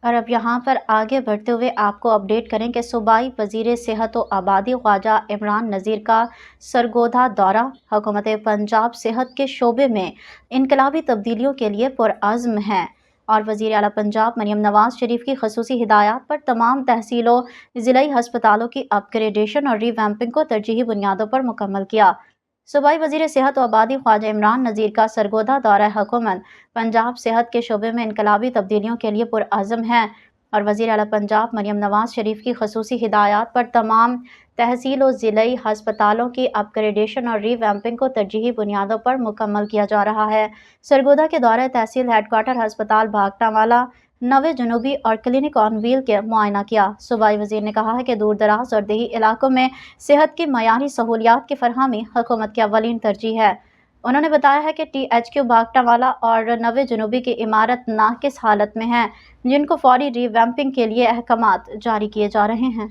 اور اب یہاں پر آگے بڑھتے ہوئے آپ کو اپڈیٹ کریں کہ صوبائی وزیر صحت و آبادی خواجہ عمران نذیر کا سرگودھا دورہ۔ حکومت پنجاب صحت کے شعبے میں انقلابی تبدیلیوں کے لیے پرعزم ہے اور وزیر اعلیٰ پنجاب مریم نواز شریف کی خصوصی ہدایات پر تمام تحصیلوں ضلعی ہسپتالوں کی اپ گریڈیشن اور ری ویمپنگ کو ترجیحی بنیادوں پر مکمل کیا۔ صوبائی وزیر صحت و آبادی خواجہ عمران نذیر کا سرگودھا دورہ حکومت پنجاب صحت کے شعبے میں انقلابی تبدیلیوں کے لیے پرعزم ہے اور وزیر اعلیٰ پنجاب مریم نواز شریف کی خصوصی ہدایات پر تمام تحصیل و ضلعی ہسپتالوں کی اپ گریڈیشن اور ری ویمپنگ کو ترجیحی بنیادوں پر مکمل کیا جا رہا ہے۔ سرگودھا کے دورہ تحصیل ہیڈ کوارٹر ہسپتال بھاگٹا والا، نوے جنوبی اور کلینک آن ویل کے معائنہ کیا۔ صوبائی وزیر نے کہا ہے کہ دور دراز اور دیہی علاقوں میں صحت کی معیاری سہولیات کی فراہمی حکومت کی اولین ترجیح ہے۔ انہوں نے بتایا ہے کہ ٹی ایچ کیو بھاگٹا والا اور نوے جنوبی کی عمارت ناقص حالت میں ہیں، جن کو فوری ری ویمپنگ کے لیے احکامات جاری کیے جا رہے ہیں۔